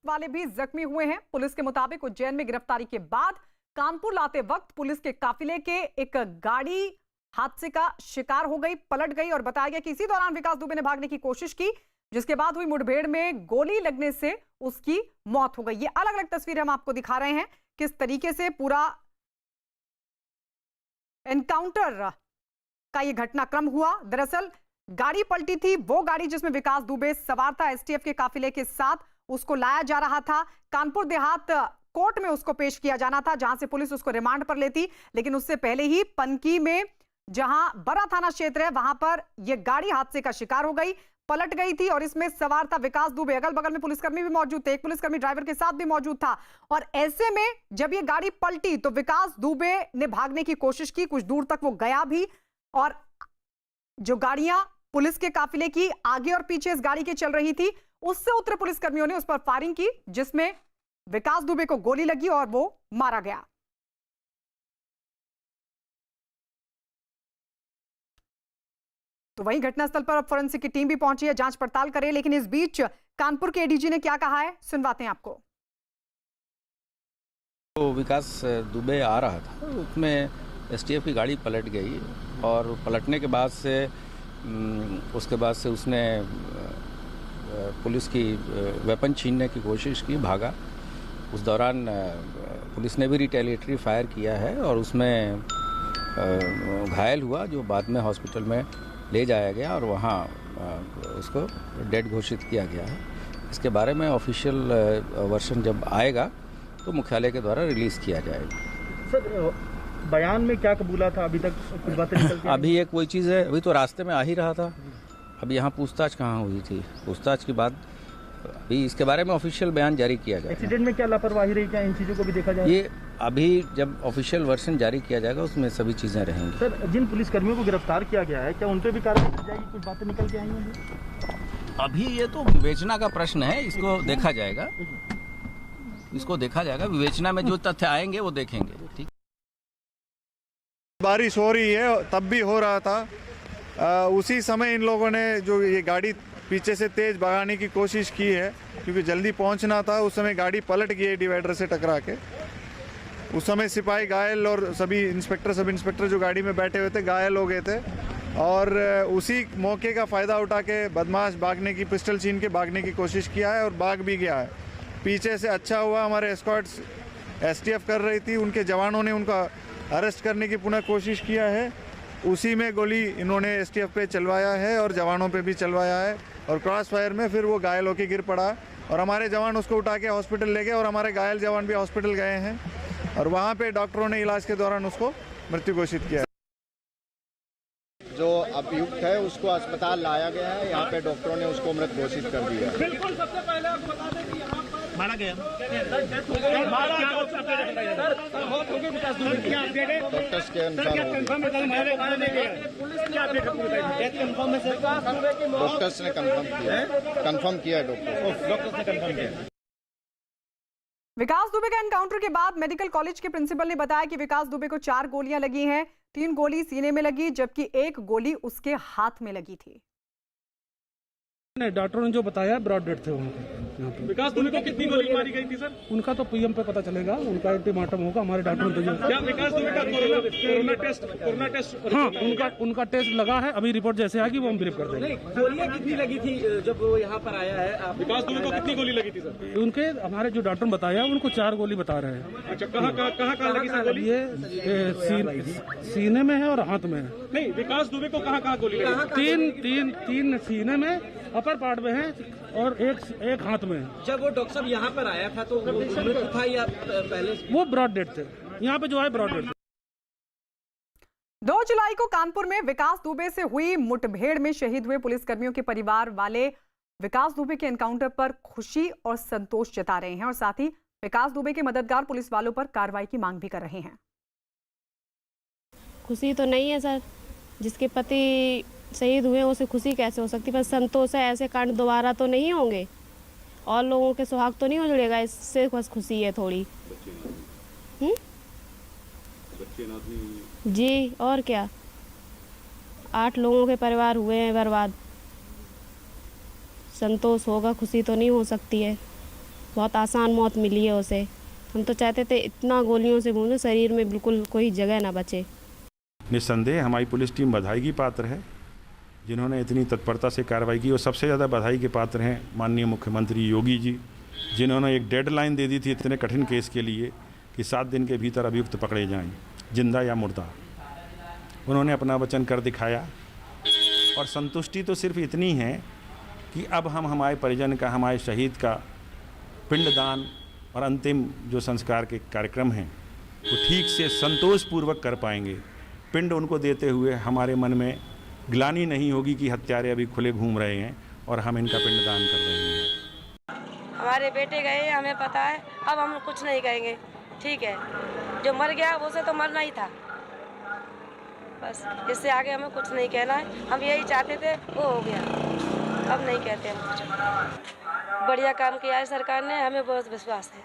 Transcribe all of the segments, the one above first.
वाले भी जख्मी हुए हैं। पुलिस के मुताबिक उज्जैन में गिरफ्तारी के बाद कानपुर लाते वक्त पुलिस के काफिले के एक गाड़ी हादसे का शिकार हो गई, पलट गई और बताया गया कि इसी दौरान विकास दुबे ने भागने की कोशिश की, जिसके बाद हुई मुठभेड़ में गोली लगने से उसकी मौत हो गई। ये अलग अलग तस्वीरें हम आपको दिखा रहे हैं किस तरीके से पूरा एनकाउंटर का ये घटनाक्रम हुआ। दरअसल गाड़ी पलटी थी, वो गाड़ी जिसमें विकास दुबे सवार था, एसटीएफ के काफिले के साथ उसको लाया जा रहा था। कानपुर देहात कोर्ट में उसको पेश किया जाना था, जहां से पुलिस उसको रिमांड पर लेती, लेकिन उससे पहले ही पनकी में, जहां बड़ा थाना क्षेत्र है, वहां पर यह गाड़ी हादसे का शिकार हो गई, पलट गई थी और इसमें सवार था विकास दुबे। अगल बगल में पुलिसकर्मी भी मौजूद थे, एक पुलिसकर्मी ड्राइवर के साथ भी मौजूद था। और ऐसे में जब ये गाड़ी पलटी तो विकास दुबे ने भागने की कोशिश की, कुछ दूर तक वो गया भी और जो गाड़ियां पुलिस के काफिले की आगे और पीछे इस गाड़ी के चल रही थी, उससे उतरे पुलिसकर्मियों ने उस पर फायरिंग की, जिसमें विकास दुबे को गोली लगी और वो मारा गया। तो वहीं घटनास्थल पर अब फोरेंसिक की टीम भी पहुंची है, जांच पड़ताल करे। लेकिन इस बीच कानपुर के एडीजी ने क्या कहा है, सुनवाते हैं आपको। तो विकास दुबे आ रहा था, उसमें एसटीएफ की गाड़ी पलट गई और पलटने के बाद से उसने पुलिस की वेपन छीनने की कोशिश की, भागा। उस दौरान पुलिस ने भी रिटेलिएटरी फायर किया है और उसमें घायल हुआ, जो बाद में हॉस्पिटल में ले जाया गया और वहाँ उसको डेड घोषित किया गया है। इसके बारे में ऑफिशियल वर्जन जब आएगा तो मुख्यालय के द्वारा रिलीज़ किया जाएगा। सर, बयान में क्या कबूला था? अभी तक कुछ बातें निकल के अभी एक कोई चीज़ है, अभी तो रास्ते में आ ही रहा था। अभी यहाँ पूछताछ कहाँ हुई थी? पूछताछ के बाद अभी इसके बारे में ऑफिशियल बयान जारी किया जाएगा। एक्सीडेंट में क्या लापरवाही रही, क्या इन चीज़ों को भी देखा जाए? ये अभी जब ऑफिशियल वर्जन जारी किया जाएगा उसमें सभी चीज़ें रहेंगी। सर, जिन पुलिसकर्मियों को गिरफ्तार किया गया है, क्या उन पर भी कार्रवाई की जाएगी? कुछ बातें निकल के आई होंगी? अभी ये तो विवेचना का प्रश्न है, इसको देखा जाएगा, विवेचना में जो तथ्य आएंगे वो देखेंगे। ठीक, बारिश हो रही है, तब भी हो रहा था। उसी समय इन लोगों ने जो ये गाड़ी पीछे से तेज भगाने की कोशिश की है, क्योंकि जल्दी पहुंचना था। उस समय गाड़ी पलट गई डिवाइडर से टकरा के। उस समय सिपाही घायल और सभी इंस्पेक्टर, सब इंस्पेक्टर जो गाड़ी में बैठे हुए थे घायल हो गए थे और उसी मौके का फ़ायदा उठा के बदमाश भागने की, पिस्टल छीन के भागने की कोशिश किया है और भाग भी गया है। पीछे से अच्छा हुआ हमारे एस्कॉर्ट्स एसटीएफ कर रही थी, उनके जवानों ने उनका अरेस्ट करने की पुनः कोशिश किया है। उसी में गोली इन्होंने एसटीएफ पे चलवाया है और जवानों पे भी चलवाया है और क्रॉस फायर में फिर वो घायल होकर गिर पड़ा और हमारे जवान उसको उठा के हॉस्पिटल ले गए और हमारे घायल जवान भी हॉस्पिटल गए हैं और वहाँ पे डॉक्टरों ने इलाज के दौरान उसको मृत्यु घोषित किया। जो अभियुक्त है उसको अस्पताल लाया गया है, यहाँ पे डॉक्टरों ने उसको मृत घोषित कर दिया है। बिल्कुल, सबसे पहले आपको बता दें कि यहाँ पर मारा गया। डॉक्टर्स के अनुसार डॉक्टर्स ने कंफर्म किया है, डॉक्टर्स ने कंफर्म किया। विकास दुबे का एनकाउंटर के बाद मेडिकल कॉलेज के प्रिंसिपल ने बताया कि विकास दुबे को 4 गोलियां लगी हैं, 3 गोली सीने में लगी जबकि 1 गोली उसके हाथ में लगी थी। डॉक्टरों ने जो बताया ब्रॉड डेड थे वहाँ पे। विकास दुबे को कितनी गोली मारी गई थी सर? उनका तो पीएम पे पता चलेगा, उनका एंटीमार्टम होगा। हमारे डॉक्टरों ने क्या विकास दुबे का कोरोना टेस्ट? हाँ, उनका टेस्ट लगा है, अभी रिपोर्ट जैसे आएगी वो हम ब्रीफ कर देंगे। गोलियां कितनी लगी थी जब वो यहाँ पर आया है? विकास दुबे को कितनी गोली लगी थी सर? उनके हमारे जो डॉक्टर ने बताया उनको 4 गोली बता रहे हैं। अच्छा, कहाँ लगी सर गोली? ये सीने में है और हाथ में है। नहीं, विकास दुबे को कहाँ गोली लगी? तीन सीने में, अपर पार्ट में है और एक हाथ में है। जब वो डॉक्टर साहब यहाँ पर आया था तो मृत था या पहले? वो ब्रॉड डेड थे, यहाँ पे जो है ब्रॉड डेड। 2 जुलाई को कानपुर में विकास दुबे से हुई मुठभेड़ में शहीद हुए पुलिसकर्मियों के परिवार वाले विकास दुबे के एनकाउंटर पर खुशी और संतोष जता रहे हैं और साथ ही विकास दुबे के मददगार पुलिस वालों पर कार्रवाई की मांग भी कर रहे हैं। खुशी तो नहीं है सर, जिसके पति शहीद हुए उसे खुशी कैसे हो सकती, पर संतोष है। ऐसे कांड दोबारा तो नहीं होंगे और लोगों के सुहाग तो नहीं उजड़ेगा, इससे बस खुशी है थोड़ी। जी, और क्या, 8 लोगों के परिवार हुए हैं बर्बाद। संतोष होगा, खुशी तो नहीं हो सकती है। बहुत आसान मौत मिली है उसे। हम तो चाहते थे इतना गोलियों से भूने शरीर में बिल्कुल कोई जगह ना बचे। निस्संदेह हमारी पुलिस टीम बधाई की पात्र है, जिन्होंने इतनी तत्परता से कार्रवाई की। और सबसे ज़्यादा बधाई के पात्र हैं माननीय मुख्यमंत्री योगी जी, जिन्होंने एक डेडलाइन दे दी थी इतने कठिन केस के लिए कि 7 दिन के भीतर अभियुक्त पकड़े जाएं, जिंदा या मुर्दा। उन्होंने अपना वचन कर दिखाया और संतुष्टि तो सिर्फ इतनी है कि अब हम हमारे परिजन का, हमारे शहीद का पिंडदान और अंतिम जो संस्कार के कार्यक्रम हैं वो ठीक से संतोषपूर्वक कर पाएंगे। पिंड उनको देते हुए हमारे मन में ग्लानि नहीं होगी कि हत्यारे अभी खुले घूम रहे हैं और हम इनका पिंडदान कर रहे हैं। हमारे बेटे गए, हमें पता है, अब हम कुछ नहीं कहेंगे। ठीक है, जो मर गया उसे तो मरना ही था, बस इससे आगे हमें कुछ नहीं कहना है। हम यही चाहते थे, वो हो गया, अब नहीं कहते हम कुछ। बढ़िया काम किया है सरकार ने, हमें बहुत विश्वास है।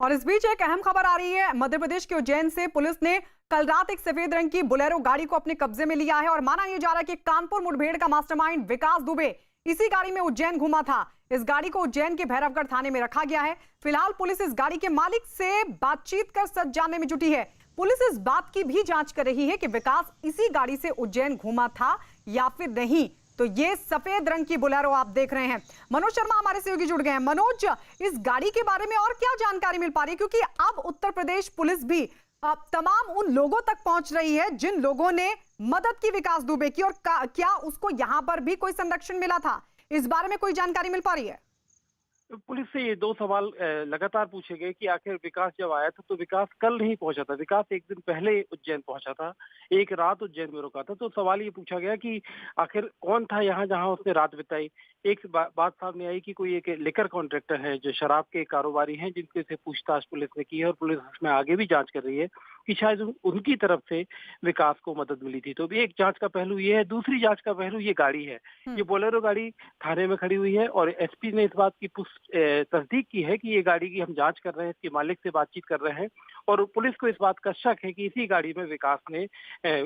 और इस बीच एक अहम खबर आ रही है मध्य प्रदेश के उज्जैन से। पुलिस ने कल रात एक सफेद रंग की बोलेरो गाड़ी को अपने कब्जे में लिया है और माना यह जा रहा है कि कानपुर मुठभेड़ का मास्टरमाइंड विकास दुबे इसी गाड़ी में उज्जैन घुमा था। इस गाड़ी को उज्जैन के भैरवगढ़ थाने में रखा गया है। फिलहाल पुलिस इस गाड़ी के मालिक से बातचीत कर सच जानने में जुटी है। पुलिस इस बात की भी जांच कर रही है कि विकास इसी गाड़ी से उज्जैन घुमा था या फिर नहीं। तो ये सफेद रंग की बोलेरो आप देख रहे हैं। मनोज शर्मा हमारे सहयोगी जुड़ गए हैं। मनोज, इस गाड़ी के बारे में और क्या जानकारी मिल पा रही है, क्योंकि अब उत्तर प्रदेश पुलिस भी तमाम उन लोगों तक पहुंच रही है जिन लोगों ने मदद की विकास दुबे की, और क्या उसको यहां पर भी कोई संरक्षण मिला था, इस बारे में कोई जानकारी मिल पा रही है? पुलिस से ये 2 सवाल लगातार पूछे गए कि आखिर विकास जब आया था तो विकास कल नहीं पहुंचा था, विकास एक दिन पहले उज्जैन पहुंचा था, एक रात उज्जैन में रुका था। तो सवाल ये पूछा गया कि आखिर कौन था यहाँ जहाँ उसने रात बिताई। एक बात सामने आई कि कोई एक लिकर कॉन्ट्रैक्टर है जो शराब के कारोबारी हैं, जिनके से पूछताछ पुलिस ने की है और पुलिस उसमें आगे भी जांच कर रही है कि शायद उनकी तरफ से विकास को मदद मिली थी। तो एक जांच का पहलू ये है। दूसरी जांच का पहलू ये गाड़ी है, ये बोलेरो गाड़ी थाने में खड़ी हुई है और एसपी ने इस बात की तस्दीक की है कि ये गाड़ी की हम जांच कर रहे हैं, इसके मालिक से बातचीत कर रहे हैं और पुलिस को इस बात का शक है कि इसी गाड़ी में विकास ने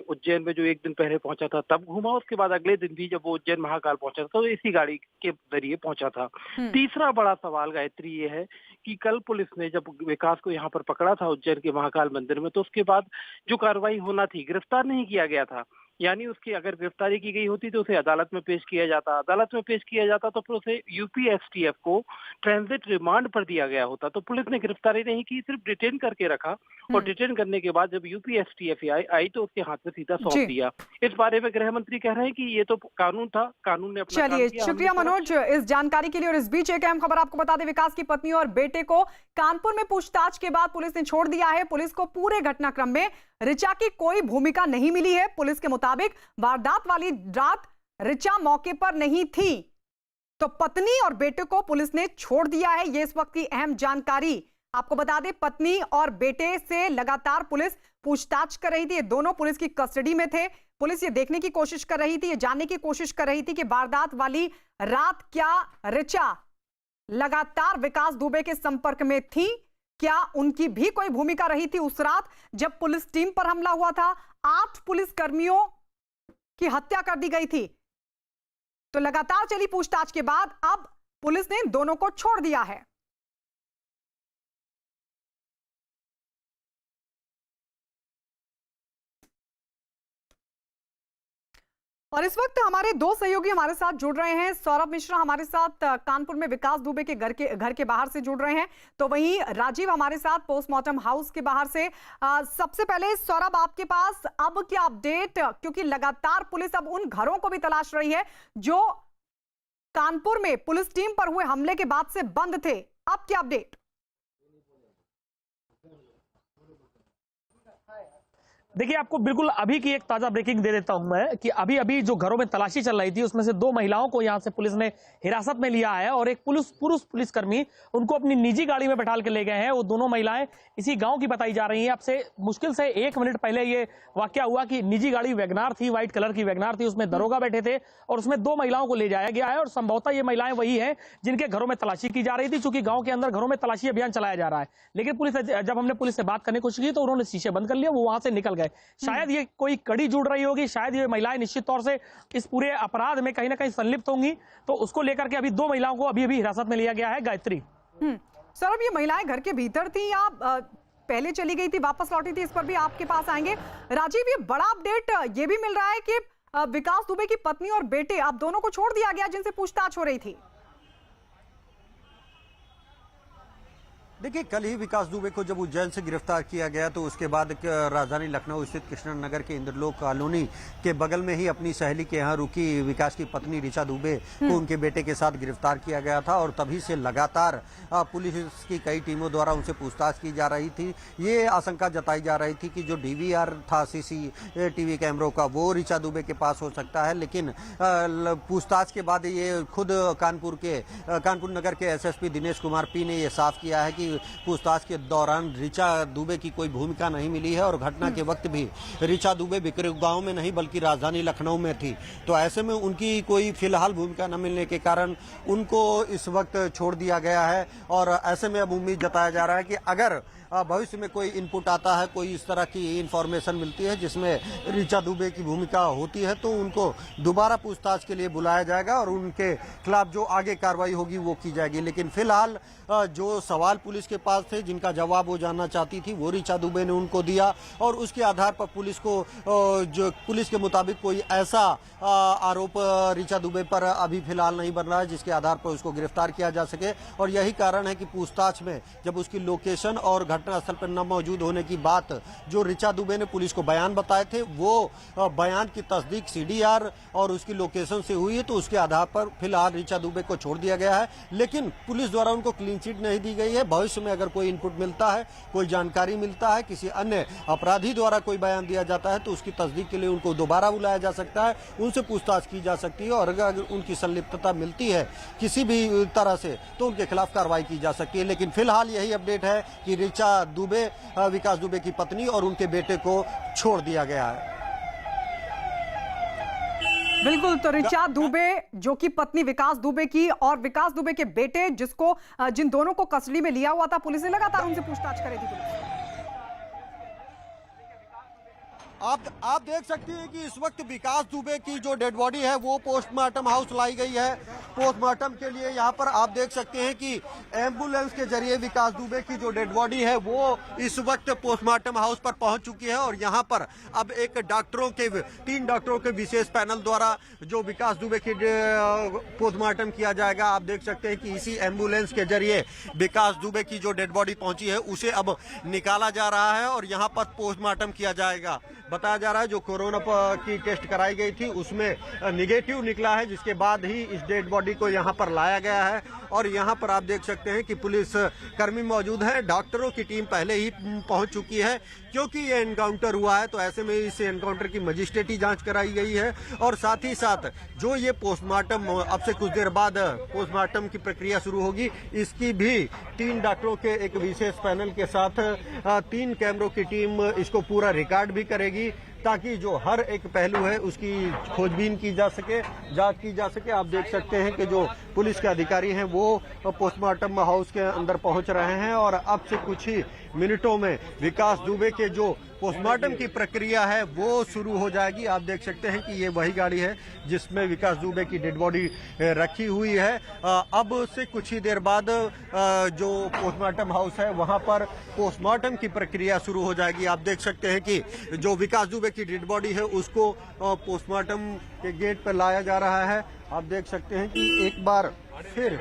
उज्जैन में जो एक दिन पहले पहुंचा था तब घूमा, उसके बाद अगले दिन भी जब वो उज्जैन महाकाल पहुंचा था तो इसी गाड़ी के जरिए पहुंचा था। तीसरा बड़ा सवाल गायत्री ये है कि कल पुलिस ने जब विकास को यहाँ पर पकड़ा था उज्जैन के महाकाल मंदिर में, तो उसके बाद जो कार्रवाई होना थी, गिरफ्तार नहीं किया गया था। यानी उसकी अगर गिरफ्तारी की गई होती तो उसे अदालत में पेश किया जाता, अदालत में पेश किया जाता तो फिर उसे यूपी एसटीएफ को ट्रांजिट रिमांड पर दिया गया होता। तो पुलिस ने गिरफ्तारी नहीं की, सिर्फ डिटेन करके रखा और डिटेन करने के बाद जब यूपी एसटीएफ आई तो उसके हाथ में सीधा सौंप दिया। इस बारे में गृह मंत्री कह रहे हैं कि ये तो कानून था, कानून ने अपना काम किया। शुक्रिया मनोज इस जानकारी के लिए। और इस बीच एक अहम खबर आपको बता दें, विकास की पत्नी और बेटे को कानपुर में पूछताछ के बाद पुलिस ने छोड़ दिया है। पुलिस को पूरे घटनाक्रम में ऋचा की कोई भूमिका नहीं मिली है। पुलिस के मुताबिक वारदात वाली रात ऋचा मौके पर नहीं थी, तो पत्नी और बेटे को पुलिस ने छोड़ दिया है। यह इस वक्त की अहम जानकारी आपको बता दें। पत्नी और बेटे से लगातार पुलिस पूछताछ कर रही थी, ये दोनों पुलिस की कस्टडी में थे। पुलिस ये देखने की कोशिश कर रही थी, ये जानने की कोशिश कर रही थी कि वारदात वाली रात क्या ऋचा लगातार विकास दुबे के संपर्क में थी, क्या उनकी भी कोई भूमिका रही थी उस रात जब पुलिस टीम पर हमला हुआ था। 8 पुलिस कर्मियों की हत्या कर दी गई थी। तो लगातार चली पूछताछ के बाद अब पुलिस ने दोनों को छोड़ दिया है। और इस वक्त हमारे 2 सहयोगी हमारे साथ जुड़ रहे हैं। सौरभ मिश्रा हमारे साथ कानपुर में विकास दुबे के घर के बाहर से जुड़ रहे हैं, तो वहीं राजीव हमारे साथ पोस्टमार्टम हाउस के बाहर से। सबसे पहले सौरभ, आपके पास अब क्या अपडेट, क्योंकि लगातार पुलिस अब उन घरों को भी तलाश रही है जो कानपुर में पुलिस टीम पर हुए हमले के बाद से बंद थे, अब क्या अपडेट? देखिए, आपको बिल्कुल अभी की एक ताजा ब्रेकिंग दे देता हूं मैं कि अभी जो घरों में तलाशी चल रही थी उसमें से 2 महिलाओं को यहां से पुलिस ने हिरासत में लिया है और एक पुलिसकर्मी उनको अपनी निजी गाड़ी में बैठाल के ले गए हैं। वो दोनों महिलाएं इसी गांव की बताई जा रही हैं। आपसे मुश्किल से 1 मिनट पहले ये वाकया हुआ कि निजी गाड़ी वैगनार थी, व्हाइट कलर की वैगनार थी, उसमें दरोगा बैठे थे और उसमें 2 महिलाओं को ले जाया गया है और संभवतः ये महिलाएं वही हैं जिनके घरों में तलाशी की जा रही थी, चूंकि गांव के अंदर घरों में तलाशी अभियान चलाया जा रहा है। लेकिन जब हमने पुलिस से बात करने की कोशिश की तो उन्होंने शीशे बंद कर लिया, वो वहां से निकल गए। है। शायद ये कोई कड़ी जुड़ रही होगी, शायद ये महिलाएं निश्चित तौर से इस पूरे अपराध में कहीं ना कहीं संलिप्त होंगी। तो उसको लेकर के अभी 2 महिलाओं को अभी हिरासत में लिया गया है। गायत्री, सर, अब ये महिलाएं घर के भीतर थी या पहले चली गई थी, वापस लौटी थी, इस पर भी आपके पास आएंगे। राजीव, ये बड़ा अपडेट ये भी मिल रहा है कि विकास दुबे की पत्नी और बेटे अब दोनों को छोड़ दिया गया जिनसे पूछताछ हो रही थी। देखिए, कल ही विकास दुबे को जब उज्जैन से गिरफ्तार किया गया तो उसके बाद राजधानी लखनऊ स्थित कृष्ण नगर के इंद्रलोक कॉलोनी के बगल में ही अपनी सहेली के यहाँ रुकी विकास की पत्नी ऋचा दुबे को उनके बेटे के साथ गिरफ्तार किया गया था और तभी से लगातार पुलिस की कई टीमों द्वारा उनसे पूछताछ की जा रही थी। ये आशंका जताई जा रही थी कि जो DVR था CCTV कैमरों का वो ऋचा दुबे के पास हो सकता है, लेकिन पूछताछ के बाद ये खुद कानपुर नगर के SSP दिनेश कुमार P ने ये साफ किया है कि पूछताछ के दौरान ऋचा दुबे की कोई भूमिका नहीं मिली है और घटना के वक्त भी ऋचा दुबे बिकरू गांव में नहीं बल्कि राजधानी लखनऊ में थी। तो ऐसे में उनकी कोई फिलहाल भूमिका न मिलने के कारण उनको इस वक्त छोड़ दिया गया है और ऐसे में अब उम्मीद जताया जा रहा है कि अगर भविष्य में कोई इनपुट आता है, कोई इस तरह की इंफॉर्मेशन मिलती है जिसमें ऋचा दुबे की भूमिका होती है, तो उनको दोबारा पूछताछ के लिए बुलाया जाएगा और उनके खिलाफ जो आगे कार्रवाई होगी वो की जाएगी। लेकिन फिलहाल जो सवाल पुलिस के पास थे, जिनका जवाब वो जानना चाहती थी, वो ऋचा दुबे ने उनको दिया और उसके आधार पर पुलिस के मुताबिक कोई ऐसा आरोप ऋचा दुबे पर अभी फिलहाल नहीं बन रहा है जिसके आधार पर उसको गिरफ्तार किया जा सके। और यही कारण है कि पूछताछ में जब उसकी लोकेशन और घटनास्थल पर न मौजूद होने की बात जो ऋचा दुबे ने पुलिस को बयान बताए थे, वो बयान की तस्दीक CDR और उसकी लोकेशन से हुई है, तो उसके आधार पर फिलहाल ऋचा दुबे को छोड़ दिया गया है। लेकिन पुलिस द्वारा उनको क्लीन चिट नहीं दी गई है। भविष्य में अगर कोई इनपुट मिलता है, कोई जानकारी मिलता है, किसी अन्य अपराधी द्वारा कोई बयान दिया जाता है, तो उसकी तस्दीक के लिए उनको दोबारा बुलाया जा सकता है, उनसे पूछताछ की जा सकती है और अगर उनकी संलिप्तता मिलती है किसी भी तरह से तो उनके खिलाफ कार्रवाई की जा सकती है। लेकिन फिलहाल यही अपडेट है कि ऋचा दुबे, विकास दुबे की पत्नी और उनके बेटे को छोड़ दिया गया है। बिल्कुल, तो ऋचा दुबे जो कि पत्नी विकास दुबे की और विकास दुबे के बेटे जिन दोनों को कस्टडी में लिया हुआ था, पुलिस ने लगातार उनसे पूछताछ करी थी। आप देख सकते हैं कि इस वक्त विकास दुबे की जो डेड बॉडी है वो पोस्टमार्टम हाउस लाई गई है। पोस्टमार्टम के लिए यहाँ पर आप देख सकते हैं कि एम्बुलेंस के जरिए विकास दुबे की जो डेड बॉडी है वो इस वक्त पोस्टमार्टम हाउस पर पहुंच चुकी है और यहाँ पर अब 3 डॉक्टरों के विशेष पैनल द्वारा जो विकास दुबे की पोस्टमार्टम किया जाएगा। आप देख सकते हैं कि इसी एम्बुलेंस के जरिए विकास दुबे की जो डेड बॉडी पहुंची है उसे अब निकाला जा रहा है और यहाँ पर पोस्टमार्टम किया जाएगा। बताया जा रहा है जो कोरोना की टेस्ट कराई गई थी उसमें निगेटिव निकला है, जिसके बाद ही इस डेड बॉडी को यहाँ पर लाया गया है। और यहाँ पर आप देख सकते हैं कि पुलिस कर्मी मौजूद है, डॉक्टरों की टीम पहले ही पहुँच चुकी है क्योंकि ये एनकाउंटर हुआ है। तो ऐसे में इस एनकाउंटर की मजिस्ट्रेटी जांच कराई गई है और साथ ही साथ जो ये पोस्टमार्टम अब से कुछ देर बाद पोस्टमार्टम की प्रक्रिया शुरू होगी, इसकी भी 3 डॉक्टरों के एक विशेष पैनल के साथ 3 कैमरों की टीम इसको पूरा रिकॉर्ड भी करेगी ताकि जो हर एक पहलू है उसकी खोजबीन की जा सके, जांच की जा सके। आप देख सकते हैं कि जो पुलिस के अधिकारी हैं वो पोस्टमार्टम हाउस के अंदर पहुंच रहे हैं और अब से कुछ ही मिनटों में विकास दुबे के जो पोस्टमार्टम की प्रक्रिया है वो शुरू हो जाएगी। आप देख सकते हैं कि ये वही गाड़ी है जिसमें विकास दुबे की डेड बॉडी रखी हुई है। अब से कुछ ही देर बाद जो पोस्टमार्टम हाउस है वहां पर पोस्टमार्टम की प्रक्रिया शुरू हो जाएगी। आप देख सकते हैं कि जो विकास दुबे की डेड बॉडी है उसको पोस्टमार्टम के गेट पर लाया जा रहा है। आप देख सकते हैं कि एक बार फिर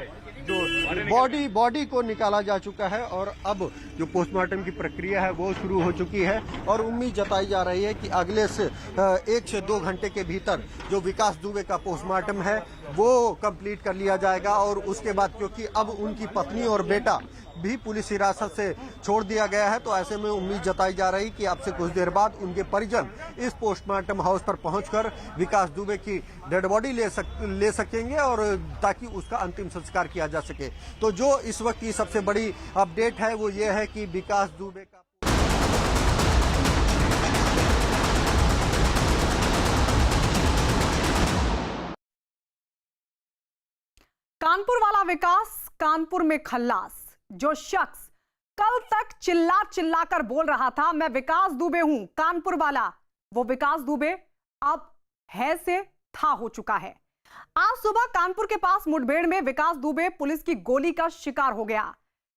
जो बॉडी को निकाला जा चुका है और अब जो पोस्टमार्टम की प्रक्रिया है वो शुरू हो चुकी है और उम्मीद जताई जा रही है कि अगले से 1 से 2 घंटे के भीतर जो विकास दुबे का पोस्टमार्टम है वो कंप्लीट कर लिया जाएगा। और उसके बाद क्योंकि अब उनकी पत्नी और बेटा भी पुलिस हिरासत से छोड़ दिया गया है, तो ऐसे में उम्मीद जताई जा रही कि अब से कुछ देर बाद उनके परिजन इस पोस्टमार्टम हाउस पर पहुंचकर विकास दुबे की डेड बॉडी ले सकेंगे और ताकि उसका अंतिम संस्कार किया जा सके। तो जो इस वक्त की सबसे बड़ी अपडेट है वो ये है कि विकास दुबे का कानपुर वाला विकास कानपुर में खल्लास। जो शख्स कल तक चिल्ला चिल्लाकर बोल रहा था मैं विकास दुबे हूं, कानपुर वाला। वो विकास दुबे अब है से था हो चुका है। आज सुबह कानपुर के पास मुठभेड़ में विकास दुबे पुलिस की गोली का शिकार हो गया।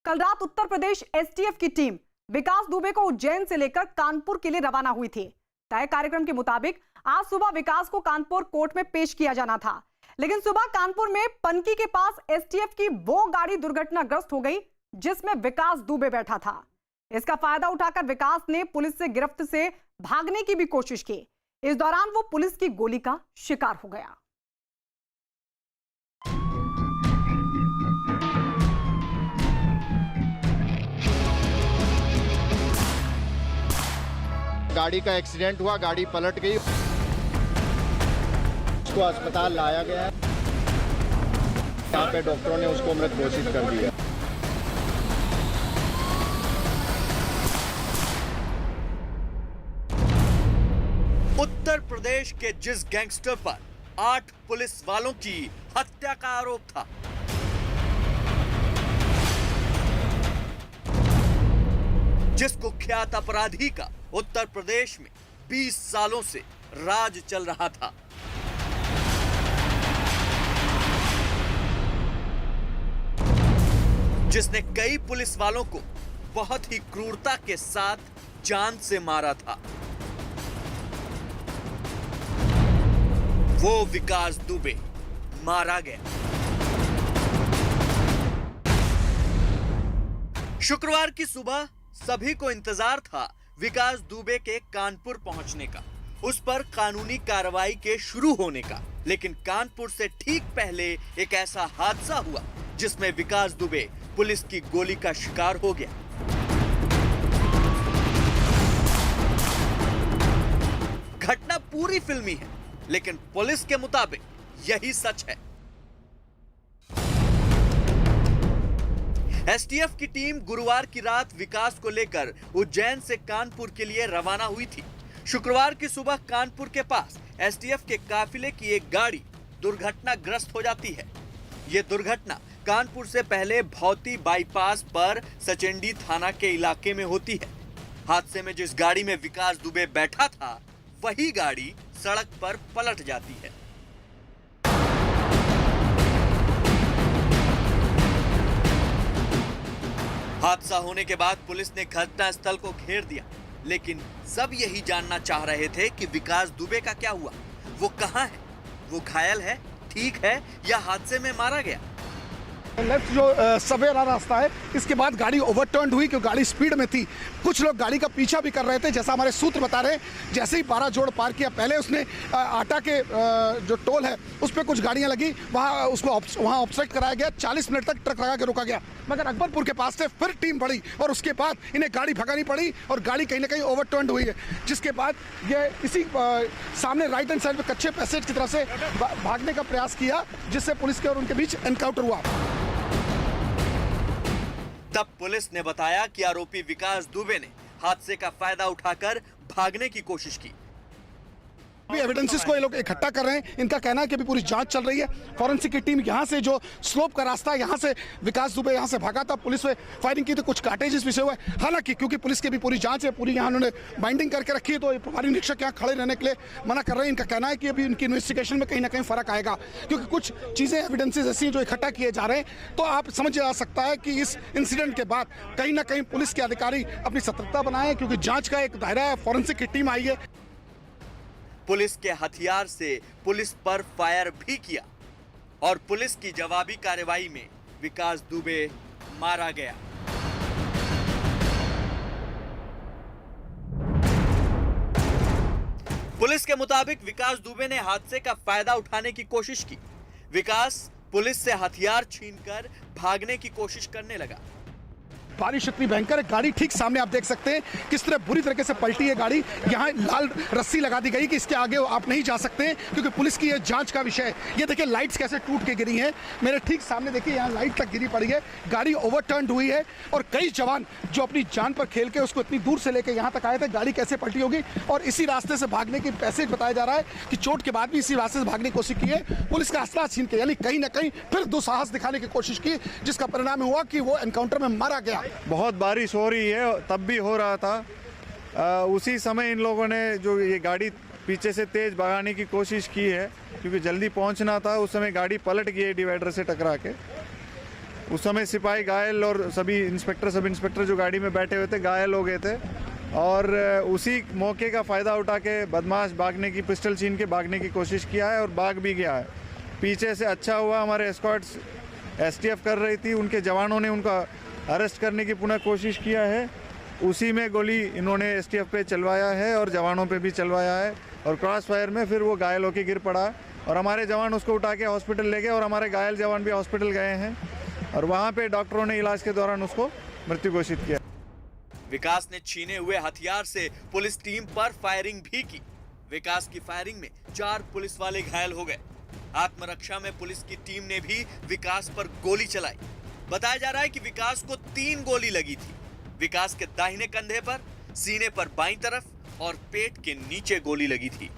कल रात उत्तर प्रदेश एसटीएफ की टीम विकास दुबे को उज्जैन से लेकर कानपुर के लिए रवाना हुई थी। तय कार्यक्रम के मुताबिक आज सुबह विकास को कानपुर कोर्ट में पेश किया जाना था, लेकिन सुबह कानपुर में पनकी के पास एसटीएफ की वो गाड़ी दुर्घटनाग्रस्त हो गई जिसमें विकास दुबे बैठा था। इसका फायदा उठाकर विकास ने पुलिस से गिरफ्त से भागने की भी कोशिश की। इस दौरान वो पुलिस की गोली का शिकार हो गया। गाड़ी का एक्सीडेंट हुआ, गाड़ी पलट गई, उसको अस्पताल लाया गया है। यहाँ पे डॉक्टरों ने उसको मृत घोषित कर दिया। उत्तर प्रदेश के जिस गैंगस्टर पर 8 पुलिस वालों की हत्या का आरोप था, जिस कुख्यात अपराधी का उत्तर प्रदेश में 20 सालों से राज चल रहा था, जिसने कई पुलिस वालों को बहुत ही क्रूरता के साथ जान से मारा था, वो विकास दुबे मारा गया। शुक्रवार की सुबह सभी को इंतजार था विकास दुबे के कानपुर पहुंचने का, उस पर कानूनी कार्रवाई के शुरू होने का। लेकिन कानपुर से ठीक पहले एक ऐसा हादसा हुआ जिसमें विकास दुबे पुलिस की गोली का शिकार हो गया। घटना पूरी फिल्मी है, लेकिन पुलिस के मुताबिक यही सच है। एसटीएफ की टीम गुरुवार की रात विकास को लेकर उज्जैन से कानपुर के लिए रवाना हुई थी। शुक्रवार की सुबह कानपुर के पास एसटीएफ के काफिले की एक गाड़ी दुर्घटनाग्रस्त हो जाती है। यह दुर्घटना कानपुर से पहले भौती बाईपास पर सचेंडी थाना के इलाके में होती है। हादसे में जिस गाड़ी में विकास दुबे बैठा था, वही गाड़ी सड़क पर पलट जाती है। हादसा होने के बाद पुलिस ने घटनास्थल को घेर दिया, लेकिन सब यही जानना चाह रहे थे कि विकास दुबे का क्या हुआ, वो कहां है, वो घायल है, ठीक है या हादसे में मारा गया। लेफ्ट जो सवेरा रास्ता है, इसके बाद गाड़ी ओवरटर्न हुई क्योंकि गाड़ी स्पीड में थी। कुछ लोग गाड़ी का पीछा भी कर रहे थे, जैसा हमारे सूत्र बता रहे हैं। जैसे ही 12 जोड़ पार किया, पहले उसने आटा के जो टोल है उस पर कुछ गाड़ियां लगी, वहाँ ऑब्स्ट्रक्ट कराया गया। 40 मिनट तक ट्रक लगा के रोका गया, मगर अकबरपुर के पास से फिर टीम बढ़ी और उसके बाद इन्हें गाड़ी भगानी पड़ी और गाड़ी कहीं ना कहीं ओवरटर्न हुई है, जिसके बाद ये इसी सामने राइट हैंड साइड में कच्चे पैसेज की तरफ से भागने का प्रयास किया, जिससे पुलिस के और उनके बीच एनकाउंटर हुआ। तब पुलिस ने बताया कि आरोपी विकास दुबे ने हादसे का फायदा उठाकर भागने की कोशिश की। अभी एविडेंसेस को ये लोग इकट्ठा कर रहे हैं। इनका कहना है कि अभी पूरी जांच चल रही है। फॉरेंसिक की टीम यहाँ से जो स्लोप का रास्ता है, यहाँ से विकास दुबे यहाँ से भागा था, पुलिस ने फायरिंग की तो कुछ काटेजेस भी से हुए। हालांकि क्योंकि पुलिस की भी पूरी जांच है, पूरी यहाँ उन्होंने बाइंडिंग करके रखी है, तो प्रभारी निरीक्षक यहाँ खड़े रहने के लिए मना कर रहे हैं। इनका कहना है कि अभी उनकी इन्वेस्टिगेशन में कहीं ना कहीं फर्क आएगा, क्योंकि कुछ चीजें एविडेंसेस ऐसी हैं जो इकट्ठा किए जा रहे हैं। तो आप समझ जा सकता है कि इस इंसिडेंट के बाद कहीं ना कहीं पुलिस के अधिकारी अपनी सतर्कता बनाए, क्योंकि जांच का एक दायरा है। फॉरेंसिक की टीम आई है, पुलिस के हथियार से पुलिस पर फायर भी किया और पुलिस की जवाबी कार्रवाई में विकास दुबे मारा गया। पुलिस के मुताबिक विकास दुबे ने हादसे का फायदा उठाने की कोशिश की। विकास पुलिस से हथियार छीनकर भागने की कोशिश करने लगा। बारिश इतनी भयंकर है, गाड़ी ठीक सामने आप देख सकते हैं किस तरह बुरी तरीके से पलटी है गाड़ी। यहाँ लाल रस्सी लगा दी गई कि इसके आगे आप नहीं जा सकते हैं, क्योंकि पुलिस की यह जांच का विषय है। ये देखिए लाइट्स कैसे टूट के गिरी हैं, मेरे ठीक सामने देखिए यहाँ लाइट तक गिरी पड़ी है। गाड़ी ओवरटर्न हुई है और कई जवान जो अपनी जान पर खेल के उसको इतनी दूर से लेकर यहाँ तक आए थे, गाड़ी कैसे पलटी होगी। और इसी रास्ते से भागने की पैसेज बताया जा रहा है कि चोट के बाद भी इसी रास्ते से भागने की कोशिश की है, पुलिस का असला छीन के, यानी कहीं ना कहीं फिर दुस्साहस दिखाने की कोशिश की, जिसका परिणाम हुआ कि वो एनकाउंटर में मारा गया। बहुत बारिश हो रही है, तब भी हो रहा था। उसी समय इन लोगों ने जो ये गाड़ी पीछे से तेज भगाने की कोशिश की है, क्योंकि जल्दी पहुंचना था। उस समय गाड़ी पलट गई डिवाइडर से टकरा के। उस समय सिपाही घायल और सभी इंस्पेक्टर सब इंस्पेक्टर जो गाड़ी में बैठे हुए थे घायल हो गए थे। और उसी मौके का फ़ायदा उठा के बदमाश भागने की, पिस्टल छीन के भागने की कोशिश किया है और भाग भी गया है। पीछे से अच्छा हुआ हमारे एस्कॉर्ट्स एसटीएफ कर रही थी, उनके जवानों ने उनका अरेस्ट करने की पुनः कोशिश किया है। उसी में गोली इन्होंने एसटीएफ पे चलवाया है और जवानों पे भी चलवाया है, और क्रॉस फायर में फिर वो घायल होकर गिर पड़ा और हमारे जवान उसको उठा के हॉस्पिटल ले गए और हमारे घायल जवान भी हॉस्पिटल गए हैं और वहाँ पे डॉक्टरों ने इलाज के दौरान उसको मृत्यु घोषित किया। विकास ने छीने हुए हथियार से पुलिस टीम पर फायरिंग भी की। विकास की फायरिंग में 4 पुलिस वाले घायल हो गए। आत्मरक्षा में पुलिस की टीम ने भी विकास पर गोली चलाई। बताया जा रहा है कि विकास को 3 गोली लगी थी। विकास के दाहिने कंधे पर, सीने पर बाईं तरफ और पेट के नीचे गोली लगी थी।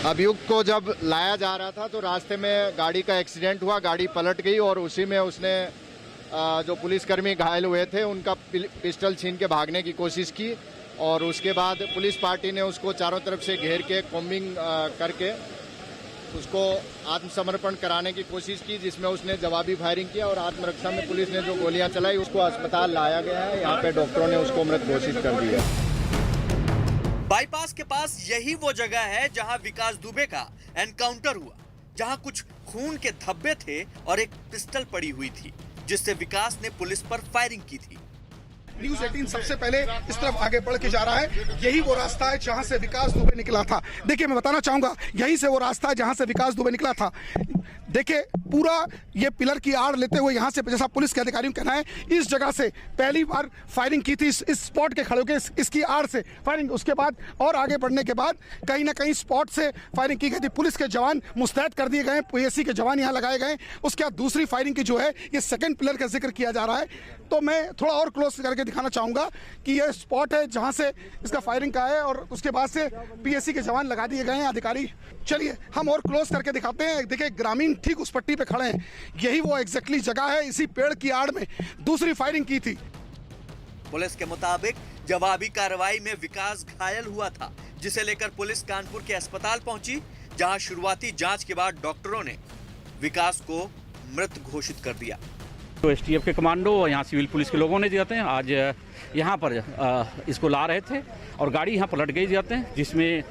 अभियुक्त को जब लाया जा रहा था तो रास्ते में गाड़ी का एक्सीडेंट हुआ, गाड़ी पलट गई और उसी में उसने जो पुलिसकर्मी घायल हुए थे उनका पिस्टल छीन के भागने की कोशिश की और उसके बाद पुलिस पार्टी ने उसको चारों तरफ से घेर के कॉम्बिंग करके उसको आत्मसमर्पण कराने की कोशिश की, जिसमें उसने जवाबी फायरिंग किया और आत्मरक्षा में पुलिस ने जो गोलियां चलाई उसको अस्पताल लाया गया है। यहाँ पे डॉक्टरों ने उसको मृत घोषित कर दिया। बाईपास के पास यही वो जगह है जहां विकास दुबे का एनकाउंटर हुआ, जहां कुछ खून के धब्बे थे और एक पिस्टल पड़ी हुई थी जिससे विकास ने पुलिस पर फायरिंग की थी। न्यूज़ 18 सबसे पहले इस तरफ आगे बढ़ के जा रहा है। यही वो रास्ता है जहां से विकास दुबे निकला था। देखिए, मैं बताना चाहूंगा, यही से वो रास्ता है जहां से विकास दुबे निकला था। देखिए, पूरा ये पिलर की आड़ लेते हुए यहाँ से, जैसा पुलिस के अधिकारियों का कहना है, इस जगह से पहली बार फायरिंग की थी, इस स्पॉट के खड़े होकर इसकी आड़ से फायरिंग। उसके बाद और आगे बढ़ने के बाद कहीं ना कहीं स्पॉट से फायरिंग की गई थी। पुलिस के जवान मुस्तैद कर दिए गए, पीएससी के जवान यहाँ लगाए गए। उसके बाद दूसरी फायरिंग की जो है, ये सेकंड पिलर का जिक्र किया जा रहा है। तो मैं थोड़ा और क्लोज करके दिखाना चाहूंगा कि ये स्पॉट है जहां से इसका फायरिंग का है और उसके बाद से पीएससी के जवान लगा दिए गए हैं, अधिकारी। चलिए हम और क्लोज करके दिखाते हैं। देखिए, ग्रामीण ठीक उस पट्टी पे खड़े हैं। यही वो एग्जैक्टली जगह है, इसी पेड़ की आड़ में दूसरी फायरिंग की थी। पुलिस के मुताबिक जवाबी कार्रवाई में विकास घायल हुआ था, जिसे लेकर पुलिस कानपुर के अस्पताल पहुंची, जहां शुरुआती जांच के बाद डॉक्टरों ने विकास को मृत घोषित कर दिया। तो एसटीएफ के कमांडो और यहाँ सिविल पुलिस के लोगों ने जाते हैं आज यहाँ पर इसको ला रहे थे और गाड़ी यहाँ पलट गई जाते हैं, जिसमें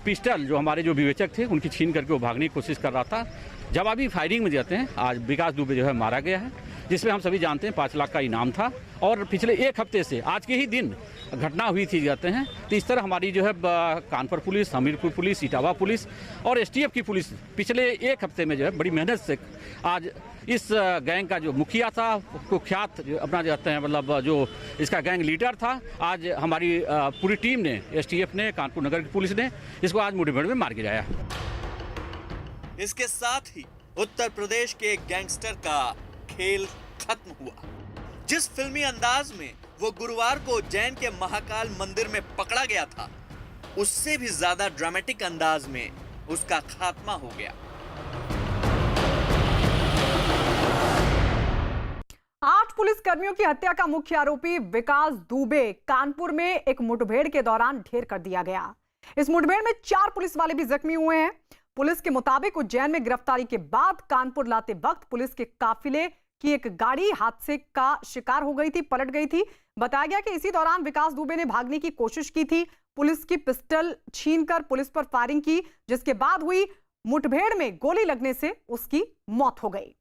पिस्टल जो हमारे जो विवेचक थे उनकी छीन करके वो भागने की कोशिश कर रहा था। जवाबी फायरिंग में जाते हैं आज विकास दुबे जो है मारा गया है, जिसमें हम सभी जानते हैं 5 लाख का इनाम था और पिछले 1 हफ्ते से आज के ही दिन घटना हुई थी जाते हैं। तो इस तरह हमारी जो है Kanpur police, Hamirpur police, Etawah police और एसटीएफ की पुलिस पिछले 1 हफ्ते में जो है बड़ी मेहनत से आज इस गैंग का जो मुखिया था, कुख्यात अपना जाते हैं, मतलब जो इसका गैंग लीडर था, आज हमारी पूरी टीम ने, एसटीएफ ने, कानपुर नगर की पुलिस ने इसको आज मुठभेड़ में मार गिराया। इसके साथ ही उत्तर प्रदेश के एक गैंगस्टर का खेल खत्म हुआ। जिस फिल्मी अंदाज में वो गुरुवार को उज्जैन के महाकाल मंदिर में पकड़ा गया था, उससे भी ज्यादा ड्रामेटिक अंदाज में उसका खात्मा हो गया। 8 पुलिसकर्मियों की हत्या का मुख्य आरोपी विकास दुबे कानपुर में एक मुठभेड़ के दौरान ढेर कर दिया गया। इस मुठभेड़ में 4 पुलिस वाले भी जख्मी हुए हैं। पुलिस के मुताबिक उज्जैन में गिरफ्तारी के बाद कानपुर लाते वक्त पुलिस के काफिले की एक गाड़ी हादसे का शिकार हो गई थी, पलट गई थी। बताया गया कि इसी दौरान विकास दुबे ने भागने की कोशिश की थी। पुलिस की पिस्टल छीनकर पुलिस पर फायरिंग की, जिसके बाद हुई मुठभेड़ में गोली लगने से उसकी मौत हो गई।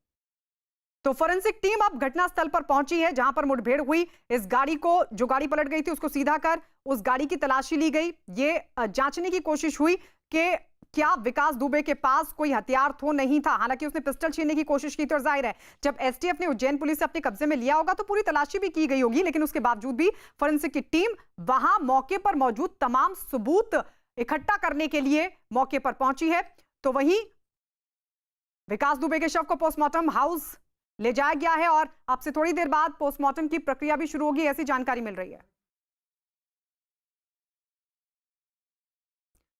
तो फोरेंसिक टीम अब घटनास्थल पर पहुंची है जहां पर मुठभेड़ हुई। इस गाड़ी को, जो गाड़ी पलट गई थी, उसको सीधा कर उस गाड़ी की तलाशी ली गई। ये जांचने की कोशिश हुई कि क्या विकास दुबे के पास कोई हथियार तो नहीं था। हालांकि उसने पिस्टल छीनने की कोशिश की थी और जाहिर है जब एसटीएफ ने उज्जैन पुलिस से अपने कब्जे में लिया होगा तो पूरी तलाशी भी की गई होगी, लेकिन उसके बावजूद भी फोरेंसिक की टीम वहां मौके पर मौजूद तमाम सबूत इकट्ठा करने के लिए मौके पर पहुंची है। तो वहीं विकास दुबे के शव को पोस्टमार्टम हाउस ले जाया गया है और अब से थोड़ी देर बाद पोस्टमार्टम की प्रक्रिया भी शुरू होगी, ऐसी जानकारी मिल रही है।